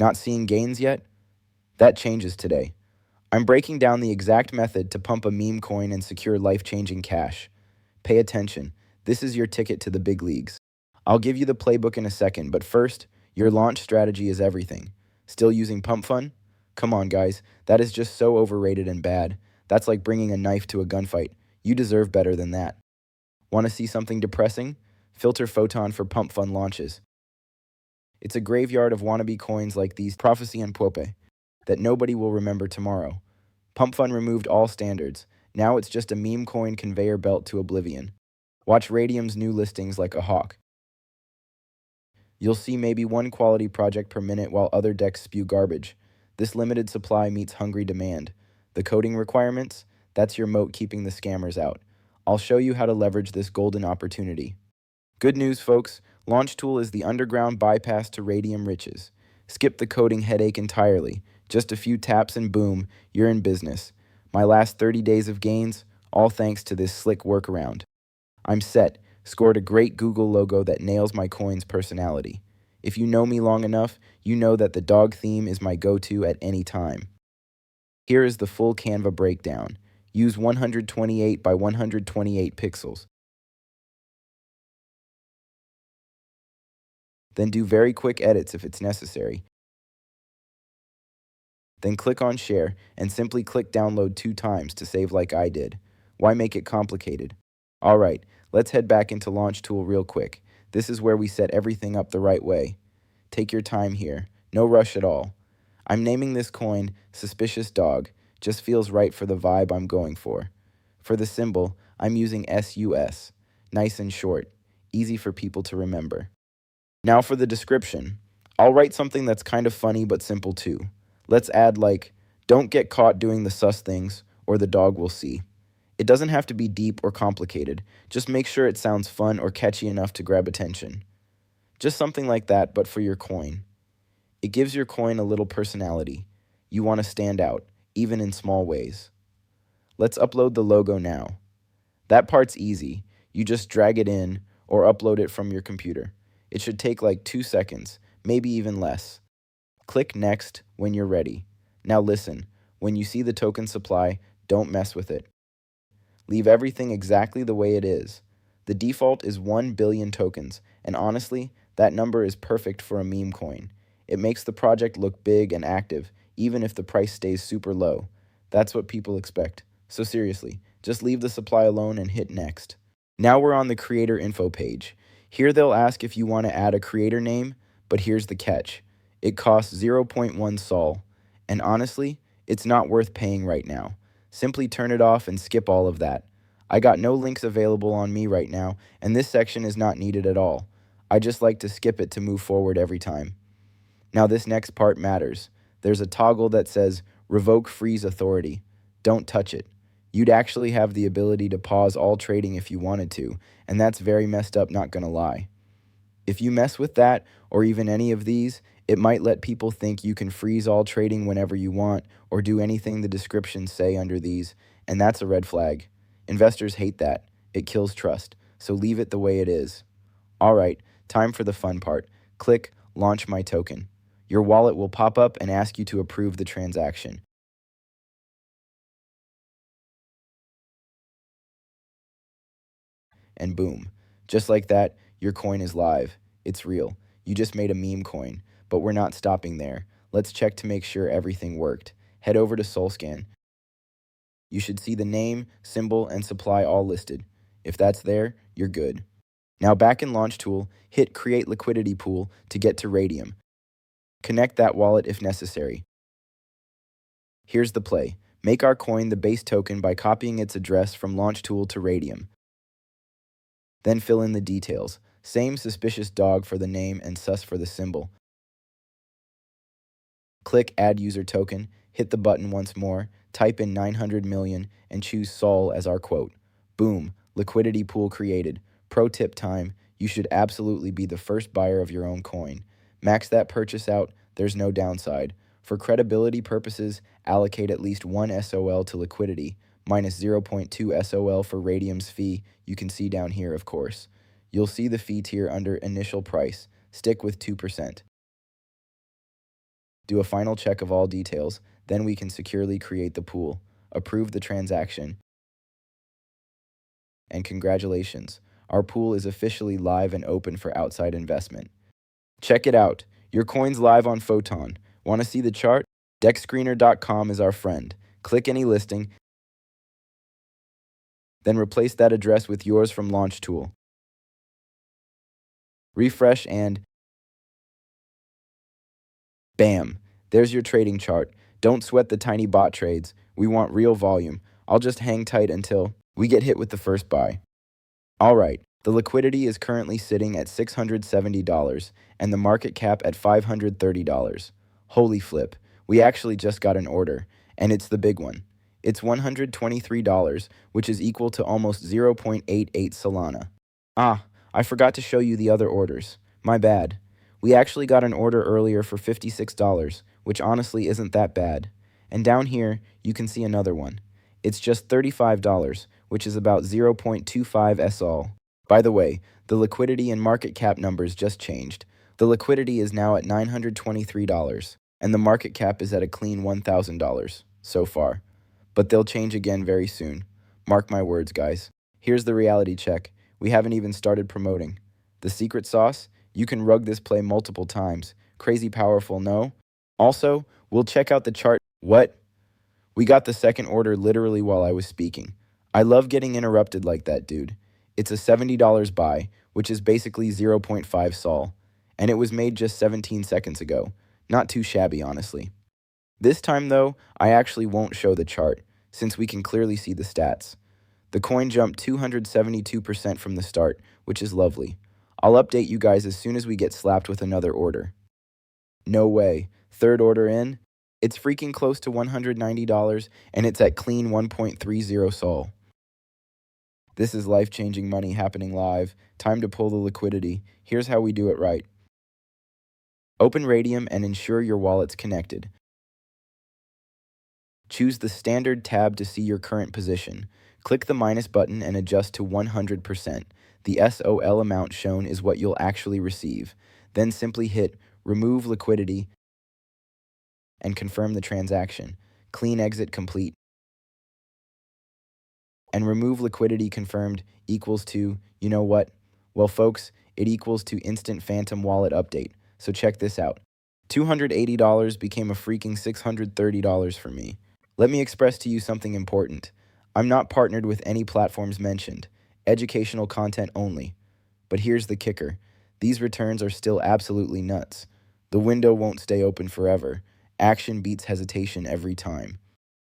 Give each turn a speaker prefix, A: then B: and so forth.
A: Not seeing gains yet? That changes today. I'm breaking down the exact method to pump a meme coin and secure life-changing cash. Pay attention. This is your ticket to the big leagues. I'll give you the playbook in a second, but first, your launch strategy is everything. Still using pump fun? Come on, guys. That is just so overrated and bad. That's like bringing a knife to a gunfight. You deserve better than that. Want to see something depressing? Filter Photon for pump fun launches. It's a graveyard of wannabe coins like these Prophecy and Pope that nobody will remember tomorrow. Pump Fun removed all standards. Now it's just a meme coin conveyor belt to oblivion. Watch Radium's new listings like a hawk. You'll see maybe one quality project per minute while other decks spew garbage. This limited supply meets hungry demand. The coding requirements? That's your moat keeping the scammers out. I'll show you how to leverage this golden opportunity. Good news, folks. Launchtool is the underground bypass to Radium riches. Skip the coding headache entirely. Just a few taps and boom, you're in business. My last 30 days of gains, all thanks to this slick workaround. I'm set. Scored a great Google logo that nails my coin's personality. If you know me long enough, you know that the dog theme is my go-to at any time. Here is the full Canva breakdown. Use 128 by 128 pixels. Then do very quick edits if it's necessary. Then click on Share and simply click Download 2 times to save like I did. Why make it complicated? Alright, let's head back into Launchtool real quick. This is where we set everything up the right way. Take your time here. No rush at all. I'm naming this coin Suspicious Dog. Just feels right for the vibe I'm going for. For the symbol, I'm using SUS. Nice and short. Easy for people to remember. Now for the description. I'll write something that's kind of funny but simple too. Let's add like, don't get caught doing the sus things, or the dog will see. It doesn't have to be deep or complicated. Just make sure it sounds fun or catchy enough to grab attention. Just something like that, but for your coin. It gives your coin a little personality. You want to stand out, even in small ways. Let's upload the logo now. That part's easy. You just drag it in or upload it from your computer. It should take like 2 seconds, maybe even less. Click Next when you're ready. Now listen, when you see the token supply, don't mess with it. Leave everything exactly the way it is. The default is 1 billion tokens, and honestly, that number is perfect for a meme coin. It makes the project look big and active, even if the price stays super low. That's what people expect. So seriously, just leave the supply alone and hit Next. Now we're on the creator info page. Here they'll ask if you want to add a creator name, but here's the catch. It costs 0.1 Sol, and honestly, it's not worth paying right now. Simply turn it off and skip all of that. I got no links available on me right now, and this section is not needed at all. I just like to skip it to move forward every time. Now this next part matters. There's a toggle that says Revoke Freeze Authority. Don't touch it. You'd actually have the ability to pause all trading if you wanted to, and that's very messed up, not gonna lie. If you mess with that, or even any of these, it might let people think you can freeze all trading whenever you want, or do anything the descriptions say under these, and that's a red flag. Investors hate that. It kills trust, so leave it the way it is. Alright, time for the fun part. Click Launch My Token. Your wallet will pop up and ask you to approve the transaction. And boom. Just like that, your coin is live. It's real. You just made a meme coin, but we're not stopping there. Let's check to make sure everything worked. Head over to SolScan. You should see the name, symbol, and supply all listed. If that's there, you're good. Now back in Launchtool, hit Create Liquidity Pool to get to Radium. Connect that wallet if necessary. Here's the play. Make our coin the base token by copying its address from Launchtool to Radium. Then fill in the details. Same Suspicious Dog for the name and sus for the symbol. Click Add User Token, hit the button once more, type in 900 million, and choose Sol as our quote. Boom, liquidity pool created. Pro tip time, you should absolutely be the first buyer of your own coin. Max that purchase out, there's no downside. For credibility purposes, allocate at least 1 SOL to liquidity, minus 0.2 SOL for Radium's fee, you can see down here of course. You'll see the fee tier under initial price. Stick with 2%. do a final check of all details, then we can securely create the pool, approve the transaction, and congratulations, our pool is officially live and open for outside investment. Check it out, your coin's live on Photon. Want to see the chart? DexScreener.com is our friend. Click any listing, then replace that address with yours from Launch Tool. Refresh and bam, there's your trading chart. Don't sweat the tiny bot trades. We want real volume. I'll just hang tight until we get hit with the first buy. All right, the liquidity is currently sitting at $670 and the market cap at $530. Holy flip, we actually just got an order, and it's the big one. It's $123, which is equal to almost 0.88 Solana. Ah, I forgot to show you the other orders. My bad. We actually got an order earlier for $56, which honestly isn't that bad. And down here, you can see another one. It's just $35, which is about 0.25 SOL. By the way, the liquidity and market cap numbers just changed. The liquidity is now at $923, and the market cap is at a clean $1,000 so far. But they'll change again very soon. Mark my words, guys. Here's the reality check. We haven't even started promoting. The secret sauce? You can rug this play multiple times. Crazy powerful, no? Also, we'll check out the chart. What? We got the second order literally while I was speaking. I love getting interrupted like that, dude. It's a $70 buy, which is basically 0.5 Sol. And it was made just 17 seconds ago. Not too shabby, honestly. This time, though, I actually won't show the chart, since we can clearly see the stats. The coin jumped 272% from the start, which is lovely. I'll update you guys as soon as we get slapped with another order. No way. Third order in? It's freaking close to $190, and it's at clean 1.30 Sol. This is life-changing money happening live. Time to pull the liquidity. Here's how we do it right. Open Radium and ensure your wallet's connected. Choose the Standard tab to see your current position. Click the minus button and adjust to 100%. The SOL amount shown is what you'll actually receive. Then simply hit Remove Liquidity and confirm the transaction. Clean exit complete. And remove liquidity confirmed equals to, you know what? Well, folks, it equals to Instant Phantom Wallet Update. So check this out. $280 became a freaking $630 for me. Let me express to you something important. I'm not partnered with any platforms mentioned. Educational content only. But here's the kicker. These returns are still absolutely nuts. The window won't stay open forever. Action beats hesitation every time.